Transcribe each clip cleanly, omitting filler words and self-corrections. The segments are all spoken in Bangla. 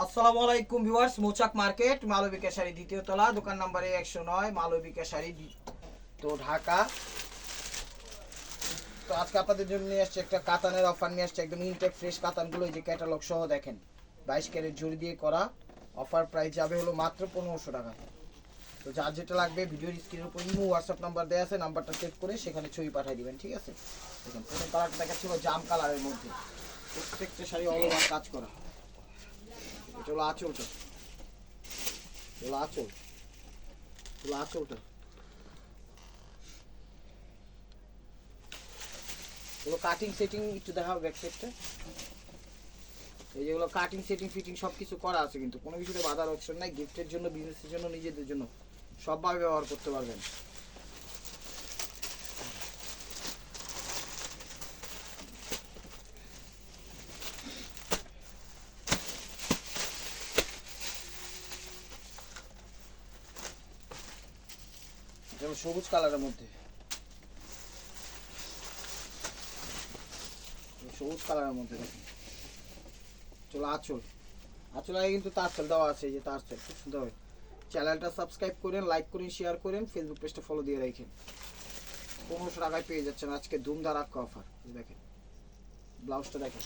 আসসালামু আলাইকুম ভিউয়ার্স, মৌচাক মার্কেট, মালবিকা শাড়ি দ্বিতীয় তলা, দোকান নম্বরে 109, মালবিকা শাড়ি তো ঢাকা। তো আজকে আপনাদের জন্য নিয়ে আসছে একটা কাতানের অফার নিয়ে আসছে, একদম ইনটেক ফ্রেশ কাতানগুলো, এই যে ক্যাটালগ সহ দেখেন, 22 ক্যারেট জড়ি দিয়ে করা। অফার প্রাইস যাবে হলো মাত্র 1500 টাকা। তো যার যেটা লাগবে ভিডিওর স্ক্রিনের উপর ইমো হোয়াটসঅ্যাপ নাম্বার দেওয়া আছে, নাম্বারটা সেভ করে সেখানে ছবি পাঠিয়ে দিবেন, ঠিক আছে? দেখুন প্রথম কালারটা দেখাচ্ছিল জাম কালারের মধ্যে, প্রত্যেকটা শাড়ি অল ওভার কাজ করা। এটা হলো আঁচলটা, এগুলো আঁচল, এগুলো আঁচলটা, এগুলো কাটিং সেটিং একটু দেখাও ব্যাক সাইডটা। এই যেগুলো কাটিং সেটিং ফিটিং সব কিছু করা আছে, কিন্তু কোনো কিছুতে বাধার অপশন নাই। গিফটের জন্য, বিজনেসের জন্য, নিজেদের জন্য সবভাবে ব্যবহার করতে পারবেন। যেমন সবুজ কালারের মধ্যে, সবুজ কালারের মধ্যে দেখুন, চলো আঁচল, আঁচল আগে কিন্তু তারসেল দেওয়া আছে, এই যে তারসেল খুব সুন্দর হয়। চ্যানেলটা সাবস্ক্রাইব করেন, লাইক করেন, শেয়ার করেন, ফেসবুক পেজটা ফলো দিয়ে রাখেন। 1500 টাকায় পেয়ে যাচ্ছেন আজকে ধুমধারাক্কা অফার। দেখেন ব্লাউজটা দেখেন,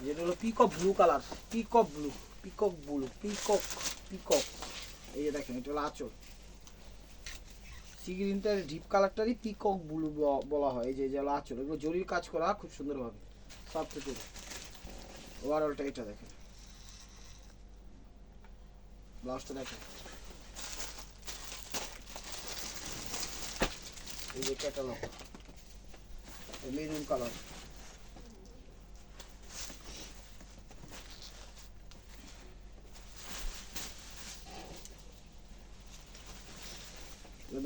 যেটা হলো peacock blue colour, peacock blue, peacock blue, peacock, peacock. এই যে দেখেন, এটা হলো আঁচল। সি গ্রিনটার ডিপ কালারটারই পিকক ব্লু বলা হয়। এই যে হলো আঁচল, এগুলো জরির কাজ করা খুব সুন্দরভাবে, সব কিছু। ওভারঅলটা এটা দেখেন, ব্লাউজটা দেখেন, এই যে catalogue, maroon colour,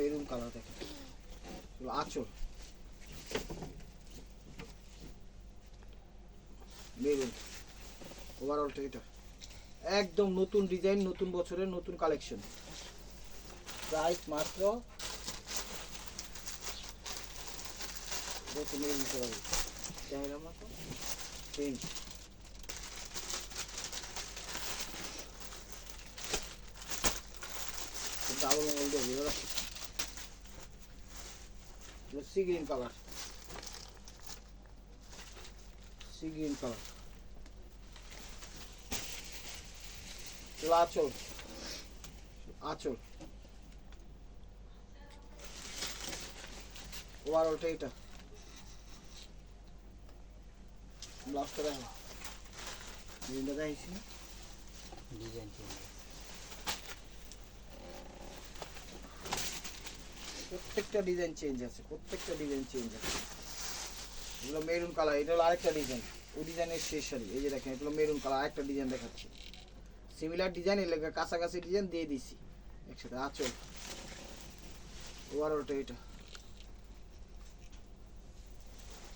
maroon colour দেখেন, আঁচল মেরুন। ওভারঅলটা এটা একদম নতুন ডিজাইন, নতুন বছরের নতুন কালেকশন। প্রাইস মাত্র মেরুন কালার, চাহিদা মতো চেঞ্জ। ডাবল মোল্ড দিয়ে sea green colour, sea green colour, আঁচল, আঁচল। ওভারঅলটা এটা, ব্লাউজটা দেখেন, ডিজাইনটা দেখাইছি, ডিজাইন চেঞ্জ, প্রত্যেকটা ডিজাইন চেঞ্জ আছে, প্রত্যেকটা ডিজাইন চেঞ্জ আছে। এগুলো মেরুন কালার, এটা হলো আরেকটা ডিজাইন, ওই ডিজাইনের শেষ শাড়ি। এই যে দেখেন, এগুলো মেরুন কালার, আরেকটা ডিজাইন দেখাচ্ছি, সিমিলার ডিজাইন, এর লেগে কাছাকাছি ডিজাইন দিয়ে দিছি একসাথে। আঁচল, ওভারঅলটা এটা,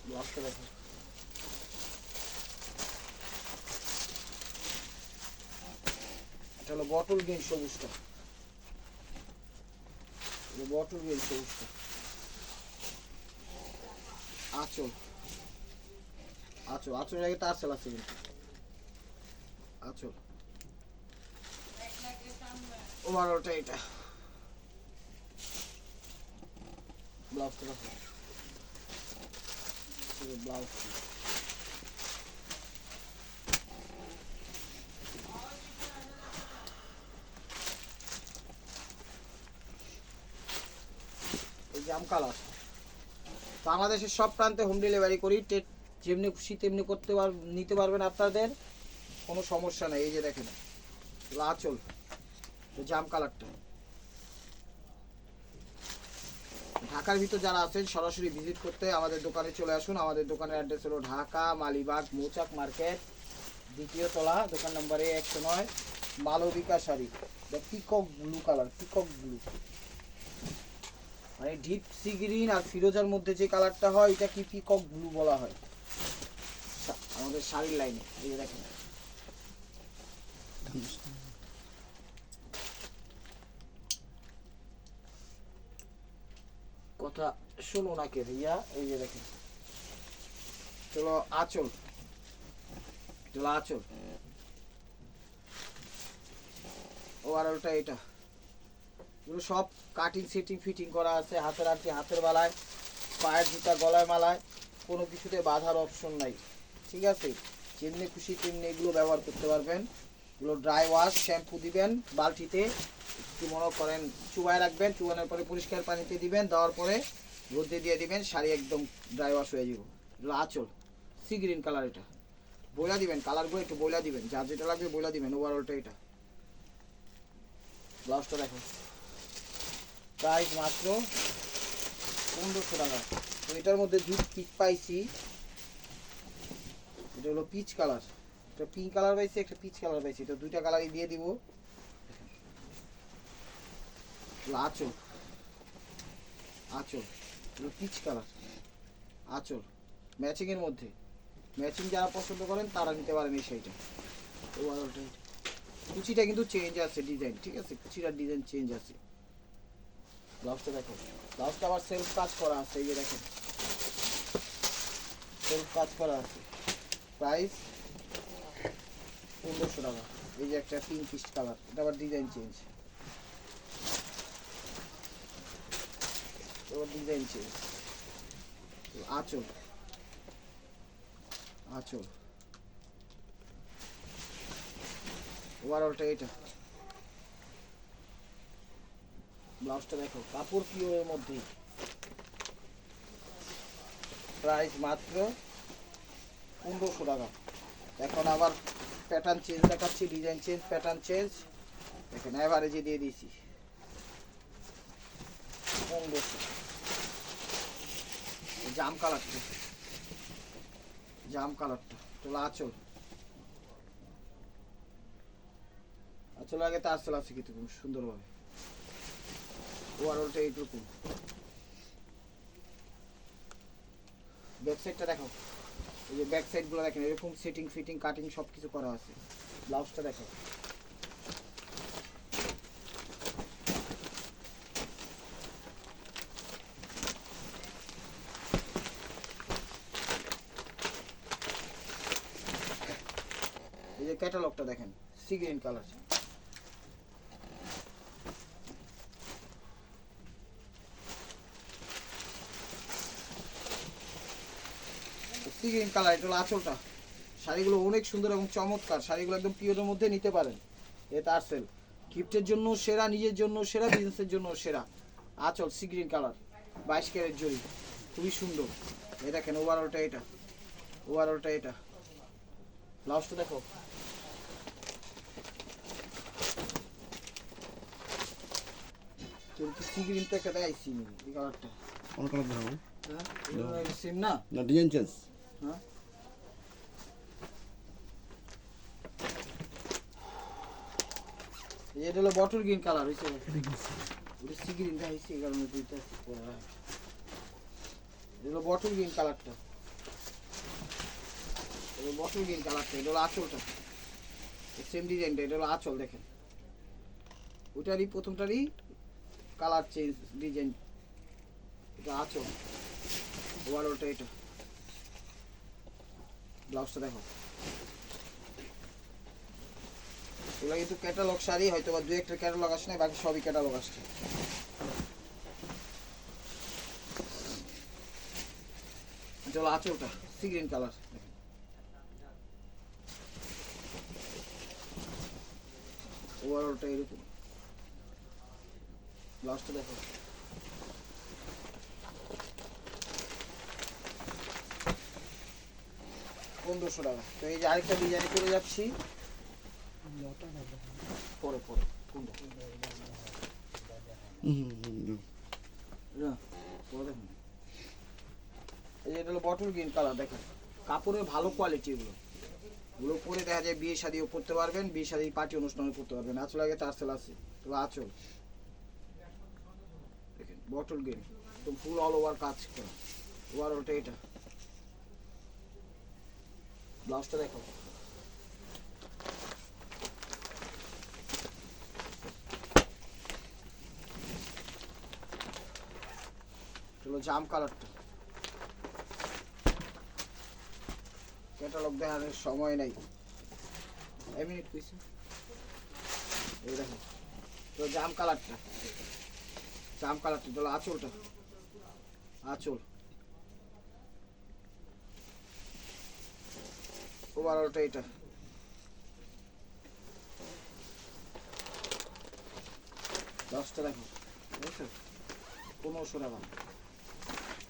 ব্লাউজটা দেখেন, এটা হলো বটল গ্রিন সবুজটা, বটল গ্রিন সবুজটা। আঁচল, আঁচল, আঁচলের আগে তার সেল আছে কিন্তু, আঁচল। ওভারঅলটা এটা, ব্লাউজটা দেখো, ব্লাউজ এই জাম কালার। বাংলাদেশের সব প্রান্তে হোম ডেলিভারি করি, যেমনি খুশি তেমনি নিতে পারবেন আপনাদের, কোনো সমস্যা নেই। এই যে দেখেন আঁচল, জাম কালারটা। ঢাকার ভিতর যারা আছেন সরাসরি ভিজিট করতে আমাদের দোকানে চলে আসুন। আমাদের দোকানের অ্যাড্রেস হলো ঢাকা মালিবাগ মৌচাক মার্কেট, দ্বিতীয় তলা, দোকান নম্বরে 109, Malabika sari. Peacock blue colour, peacock blue মানে ডিপ সি গ্রিন আর ফিরোজার মধ্যে যে কালারটা হয় এটা কি পিকক ব্লু বলা হয় আমাদের শাড়ির লাইনে। এই যে দেখেন, কথা শোনো না কে ভাইয়া, এই যে দেখেন চলো আঁচল, চলো আঁচল ওভারঅলটা এটা, এগুলো সব কাটিং সেটিং ফিটিং করা আছে, হাতের আংটি হাতের বালায়, পায়ের জুতা গলায় মালায়, কোনো কিছুতে বাঁধার অপশন নাই, ঠিক আছে। যেমনি খুশি তেমনি এগুলো ব্যবহার করতে পারবেন। এগুলো ড্রাই ওয়াশ, শ্যাম্পু দিবেন বালতিতে, একটু মনে করেন চুবায় রাখবেন, চুবানোর পরে পরিষ্কার পানিতে দিবেন, দেওয়ার পরে রোদে দিয়ে দিবেন, শাড়ি একদম ড্রাই ওয়াশ হয়ে যাব। এগুলো আঁচল, সি গ্রিন কালার, এটা বইলা দিবেন, কালারগুলো একটু বইলা দিবেন, যার যেটা লাগবে বইলা দিবেন। ওভারঅলটা এটা, ব্লাউজটা দেখো, প্রাইস মাত্র 1500 টাকা। তো এটার মধ্যে দুই পিস পাইছি, এটা হলো পিচ কালার, একটা পিঙ্ক কালার পাইছি, একটা পিচ কালার পাইছি, তো দুইটা কালারই দিয়ে দিব। আঁচল, আঁচল পিচ কালার, আঁচল ম্যাচিংয়ের মধ্যে, ম্যাচিং যারা পছন্দ করেন তারা নিতে পারেন এই শাড়িটা। ওভারঅলটা কুচিটা কিন্তু চেঞ্জ আছে ডিজাইন, ঠিক আছে, কুচিটার ডিজাইন চেঞ্জ আছে। ব্লাউজটা দেখো, ব্লাউজটা আবার সেলফ কাজ করা আছে, এই যে দেখেন সেলফ কাজ করা আছে। প্রাইস 1500 টাকা। এই যে একটা পিঙ্কিশ কালার, এটা আবার ডিজাইন চেঞ্জ, এবার ডিজাইন চেঞ্জ। আঁচল, আঁচল ওভারঅলটা এটা। ব্লাউজটা দেখো, কাপড় পিওরের মধ্যেই, প্রাইস মাত্র 1500 টাকা। এখন আবার প্যাটার্ন চেঞ্জ দেখাচ্ছি, ডিজাইন চেঞ্জ, প্যাটার্ন চেঞ্জ, দেখেন অ্যাভারেজে দিয়ে দিয়েছি 1500। জাম কালারটা, জাম কালারটা চলো আঁচল, আঁচল আগে তো আঁচল আছে কিন্তু খুব সুন্দরভাবে। ওভারঅলটা এইটুকু। ব্যাক সাইডটা দেখো, এই যে ব্যাক সাইডগুলো দেখেন এরকম সেটিং ফিটিং কাটিং সব কিছু করা আছে। ব্লাউজটা দেখো, এই যে ক্যাটালগটা দেখেন, sea green colour, sea green colour, এটা হলো আঁচলটা। শাড়িগুলো অনেক সুন্দর এবং চমৎকার, শাড়িগুলো একদম পিওরের মধ্যে নিতে পারেন। এটা আরসেল, গিফটের জন্য সেরা, নিজের জন্য সেরা, বিজনেসের জন্য সেরা। আঁচল সি গ্রিন কালার, 22 ক্যারেট জরি, খুবই সুন্দর। এই দেখেন ওভারঅলটা এটা, ওভারঅলটা এটা। ব্লাউজটা দেখো, কিন্তু সি গ্রিন তো একটা দেয়, সি এই কালারটা কোন কালার দেখাবো? হ্যাঁ সেম না, না ডিজাইন চেঞ্জ। হ্যাঁ এটা হলো বটল গ্রিন কালার হইছে, ওটা সি গ্রিন দা হইছে, এই কারণে দুইটা পড়া। এটা হলো বটল গ্রিন কালারটা, এটা বটল গ্রিন কালারটা, এটা হলো আঁচলটা, সেম ডিজাইনটা, এটা হলো আঁচল দেখেন, ওইটারই প্রথমটারই কালার চেঞ্জ ডিজাইন, এটা আঁচল। ওভারঅলটা এটা। ব্লাউজটা দেখো, এগুলো কিন্তু ক্যাটালগ শাড়ি, হয়তো বা দু একটা ক্যাটালগ আসে না, বাকি সবই ক্যাটালগ আসছে। চলো আঁচলটা সি গ্রিন কালার, ওভারঅলটা এরকম। ব্লাউজটা দেখো, $1500 টাকা। তো এই যে আরেকটা ডিজাইনে চলে যাচ্ছি, পরে পরে কোনটা পরে দেখুন। এই যে এটা হলো বটল গ্রিন কালার, দেখেন কাপড়ের ভালো কোয়ালিটি, এগুলো এগুলো পরে দেখা যায় বিয়ে শাদিও পরতে পারবেন, বিয়ে শাদি পার্টি অনুষ্ঠানে পরতে পারবেন। আঁচল আগে টার্সেল আছে, তো আঁচল দেখেন বটল গ্রিন, একদম ফুল অল ওভার কাজ করা। ওভারঅলটা এটা। ব্লাউজটা দেখো, চলো জাম কালারটা, ক্যাটালগ দেখানোর সময় নাই, এক মিনিট কইছি। এই দেখো তো জাম কালারটা, জাম কালারটা চলো আঁচলটা, আঁচল ওভারঅলটা এটা, দশটা দেখো, বুঝছো 1500 টাকা।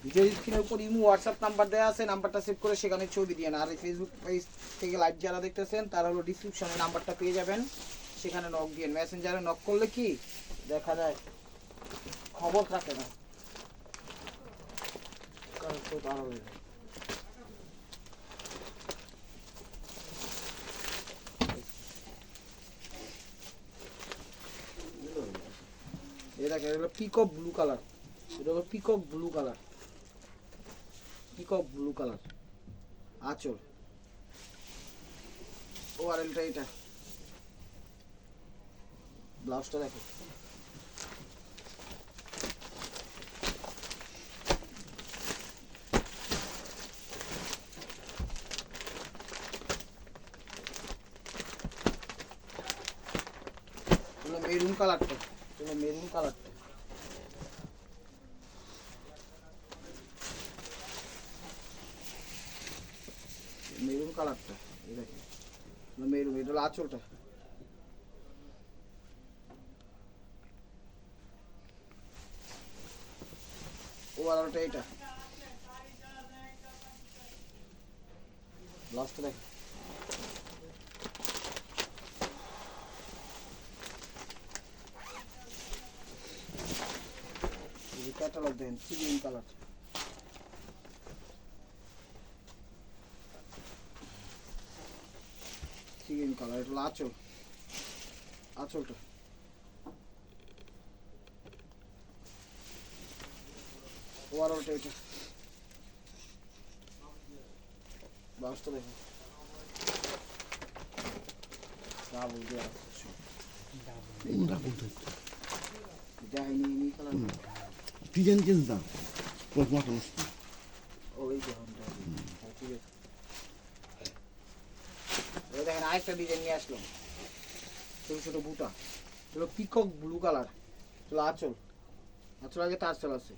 ভিডিও স্ক্রিনের উপর ইমো হোয়াটসঅ্যাপ নাম্বার দেওয়া আছে, নাম্বারটা সেভ করে সেখানে ছবি দিয়ে, আর ফেসবুক পেজ থেকে লাইভ যারা দেখতেছেন তারা হলো ডিসক্রিপশনে নাম্বারটা পেয়ে যাবেন, সেখানে নক দিয়ে, মেসেঞ্জারে নক করলে কি দেখা যায় খবর থাকে না, কারণ তো ভালো হয়ে যায়। এই দেখেন এটা হলো পিকক ব্লু কালার, এটা হলো peacock blue colour, peacock blue colour আঁচল, ওভারঅলটা এটা, ব্লাউজটা দেখো, মেরুন কালারটা, চলো মেরুন কালারটা, মেরুন কালারটা, এই দেখেন মেরুন, এটা হলো আঁচলটা, ওভারঅলটা এটা, ব্লাউজটা দেখেন, ক্যাটালগ দেন গ্রিন কালার, গ্রিন কালার, এটা হলো আঁচল, আঁচলটা, ওভারঅলটা এটা, ব্লাউজটা দেখেন, ডাবল দেওয়া আছে, দেখাইনি এই কালার, ডিজাইন চেঞ্জ দাও প্রথমত ওই যে ঠিক আছে। এই দেখেন আরেকটা ডিজাইন নিয়ে আসলাম, ছোট ছোট বুটা, এগুলো পিকক ব্লু কালার, এগুলো আঁচল, আঁচল আগে তার চল আছে,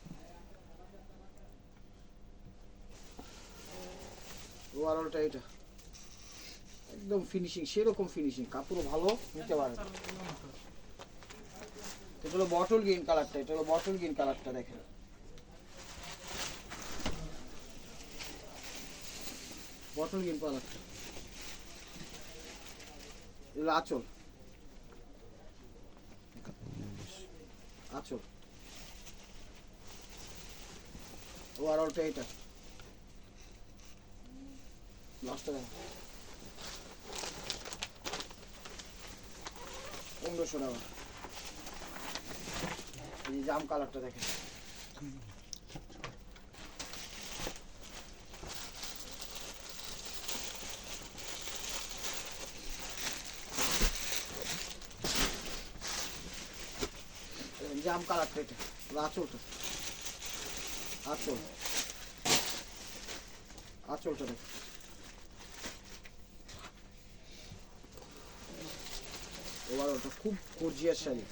ওভারঅলটা এটা, একদম ফিনিশিং, সেরকম ফিনিশিং, কাপড়ও ভালো, নিতে পারেন। এটা হলো বটল গ্রিন কালারটা, এটা হলো বটল গ্রিন কালারটা দেখেন, বটল গ্রিন কালারটা, এগুলো আঁচল, আঁচল, ওভারঅলটা এটা, লাস্টটা দেখেন 1500 টাকা। এই জাম কালারটা দেখেন, জাম কালারটা এটা, আঁচলটা, আঁচল, আঁচলটা দেখেন, ওভারঅলটা খুব গর্জিয়াস শাড়ি,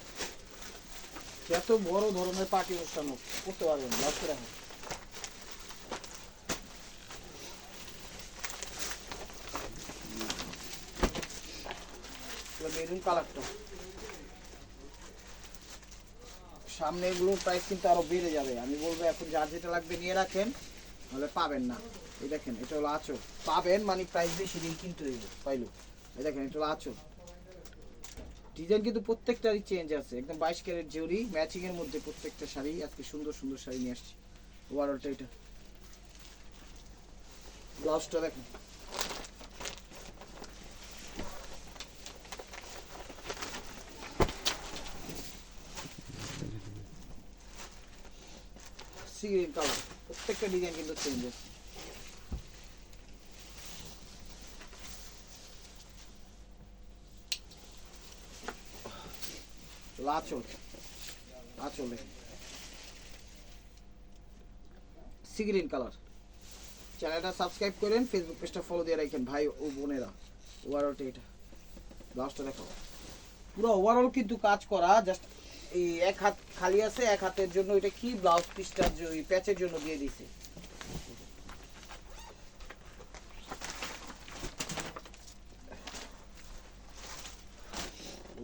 এত বড় ধরনের পার্টি অনুষ্ঠান করতে পারবেন, ব্লাউজটা দেখেন, মেরুন কালারটা, সামনে এগুলোর প্রাইস কিন্তু আরো বেড়ে যাবে, আমি বলবো এখন যার যেটা লাগবে নিয়ে রাখেন, নাহলে পাবেন না। এই দেখেন এটা হলো আঁচল, পাবেন মানে প্রাইস বেশি দিন কিনতে হইব পাইলো। এই দেখেন এটা হলো আঁচল, ডিজাইন কিন্তু প্রত্যেকটারই চেঞ্জ আছে, একদম 22 ক্যারেট জরি ম্যাচিং এর মধ্যে প্রত্যেকটা শাড়ি, আজকে সুন্দর সুন্দর শাড়ি নিয়ে আসছি। ওভারঅলটা এটা, ব্লাউজটা দেখেন, সি গ্রিন কালার, প্রত্যেকটা ডিজাইন কিন্তু চেঞ্জ আছে। আঁচল, আঁচল দেখেন, সি গ্রিন কালার। চ্যানেলটা সাবস্ক্রাইব করেন, ফেসবুক পেজটা ফলো দিয়ে রাখেন ভাই ও বোনেরা। ওভারঅলটা এটা, ব্লাউজটা দেখো পুরো ওভারঅল কিন্তু কাজ করা, জাস্ট এই এক হাত খালি আছে, এক হাতের জন্য এটা কি ব্লাউজ পিসটার ওই প্যাচের জন্য দিয়ে দিছে।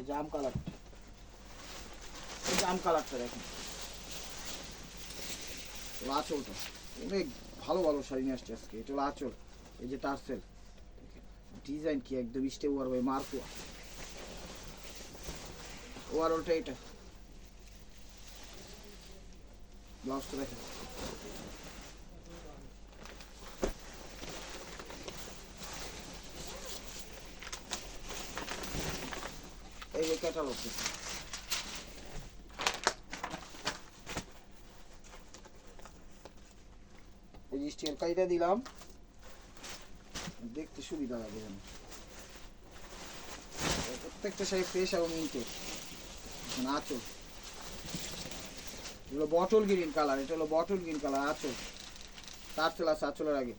জাম কালারটা, জাম কালারটা দেখেন, আঁচলটা অনেক ভালো ভালো শাড়ি নিয়ে আসছে আজকে। এটা হলো আঁচল, এই যে টার্সেল ডিজাইন কি একদম স্টেপ ওভার বাই মার্কোয়া। ওভারঅলটা এটা, ব্লাউজটা দেখেন এই যে ক্যাটালগ। এই যে স্টিল কাইটা দিলাম, দেখতে সুবিধা লাগে যেন। প্রত্যেকটা শাড়ি ফ্রেশ এবং ইনটেক। আঁচল এগুলো বটল গ্রিন কালার, এটা হলো বটল গ্রিন কালার আঁচল, টার্সেল আছে আঁচলের আগে।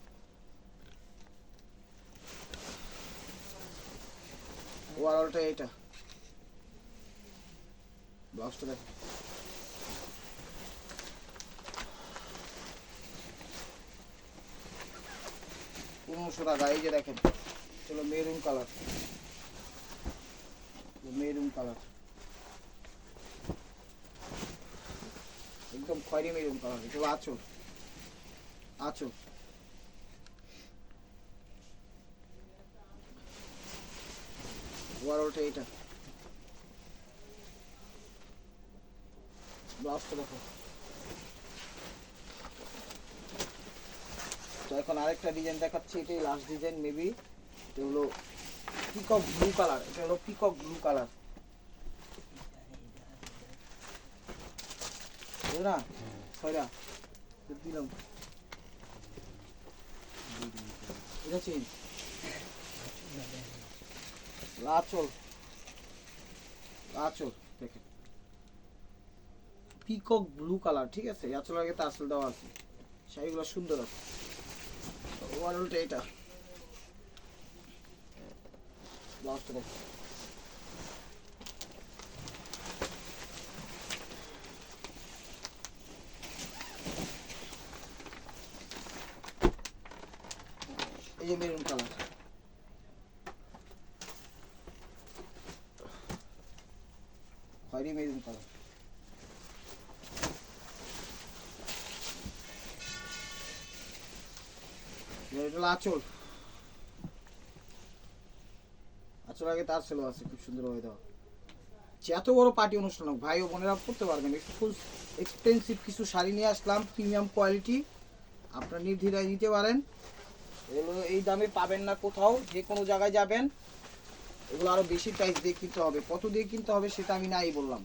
ওভারঅলটা এটা, ব্লাউজটা দেখো 1500 টাকা। এই যে দেখেন চলো মেরুন কালার, মেরুন কালার একদম খয়েরি মেরুন কালার। এটা আঁচল, আঁচল ওভারঅলটা এটা, ব্লাউজটা দেখো। তো এখন আরেকটা ডিজাইন দেখাচ্ছি, এটাই লাস্ট ডিজাইন মেবি। এটা হলো পিকক ব্লু কালার, এটা হলো পিকক ব্লু কালার না ছয়টা দিলাম, এটা চেঞ্জ আঁচল, আঁচল দেখেন পিকক ব্লু কালার, ঠিক আছে। আঁচল আগে তো আঁচল দেওয়া আছে, শাড়িগুলো সুন্দর আছে। ওভারঅলটা এটা, ব্লাউজটা দেখো এই যে মেরুন কালার, খয়েরি মেরুন কালার। এটা হলো আঁচল, আঁচল আগে তার সেলো আছে খুব সুন্দর হয়ে দেওয়া। এত বড় পার্টি অনুষ্ঠান হোক ভাই ও বোনেরা করতে পারবেন। ফুল এক্সপেন্সিভ কিছু শাড়ি নিয়ে আসলাম, প্রিমিয়াম কোয়ালিটি, আপনারা নির্দ্বিধায় নিতে পারেন। এগুলো এই দামে পাবেন না কোথাও, যে কোনো জায়গায় যাবেন এগুলো আরো বেশি প্রাইস দিয়ে কিনতে হবে। কত দিয়ে কিনতে হবে সেটা আমি নাই বললাম,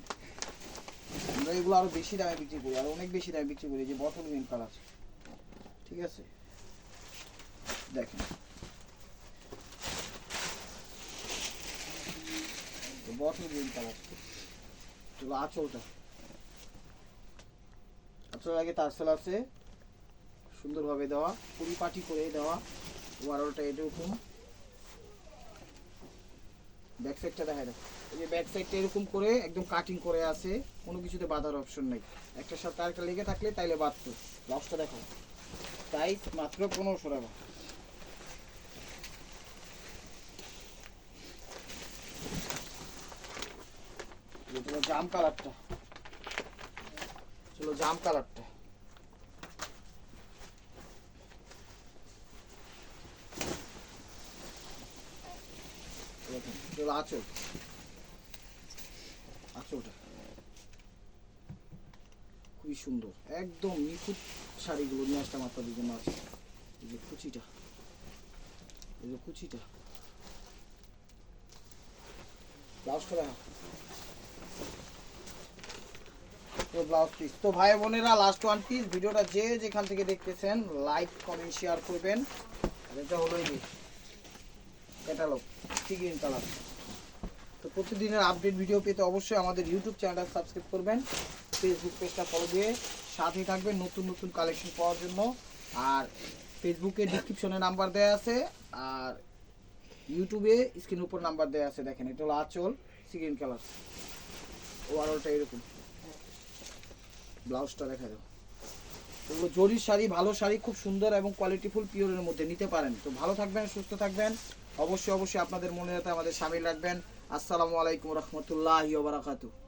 আমরা এগুলো আরো বেশি দামে বিক্রি করি, আর অনেক বেশি দামে বিক্রি করি। যে বটল গ্রিন কালার, ঠিক আছে দেখেন বটল গ্রিন কালার। চলো আঁচলটা, আঁচল আগে টার্সেল আছে সুন্দরভাবে দেওয়া, পরিপাটি করে দেওয়া। ওভারঅলটা এরকম, ব্যাক সাইডটা দেখা যায়, এই যে ব্যাক সাইডটা এরকম করে একদম কাটিং করে আছে, কোনো কিছুতে বাঁধার অপশন নেই। একটার সাথে আরেকটা লেগে থাকলে তাইলে বাঁধতো। ব্লাউজটা দেখো, প্রাইস মাত্র 1500 টাকা। এটা জাম কালারটা, চলো জাম কালারটা দেখেন, চলো আঁচল, আঁচলটা খুবই সুন্দর, একদম নিখুঁত শাড়িগুলো নিয়ে আসলাম আপনাদের জন্য। আছে এই যে কুচিটা, এই যে কুচিটা, ব্লাউজটা দেখা তো ব্লাউজ পিস। তো ভাই বোনেরা লাস্ট ওয়ান পিস, ভিডিওটা যে যেখান থেকে দেখতেছেন লাইক কমেন্ট শেয়ার করবেন। আর এটা হলো এই ক্যাটালগ সি গ্রিন কালার। তো প্রতিদিনের আপডেট ভিডিও পেতে অবশ্যই আমাদের ইউটিউব চ্যানেলটা সাবস্ক্রাইব করবেন, ফেসবুক পেজটা ফলো দিয়ে সাথেই থাকবেন নতুন নতুন কালেকশন পাওয়ার জন্য। আর ফেসবুকে ডিসক্রিপশনে নাম্বার দেওয়া আছে, আর ইউটিউবে স্ক্রিনের উপর নাম্বার দেওয়া আছে। দেখেন এটা হলো আঁচল, সিগিন কালার, ওভারঅলটা এরকম। ব্লাউজটা দেখা যাও। এগুলো জরির শাড়ি, ভালো শাড়ি, খুব সুন্দর এবং কোয়ালিটিফুল পিওরের মধ্যে নিতে পারেন। তো ভালো থাকবেন, সুস্থ থাকবেন, অবশ্যই অবশ্যই আপনাদের মনে রাখতে আমাদের সামিল রাখবেন। আসসালামু আলাইকুম রহমতুল্লাহি ওয়া বারাকাতুহু।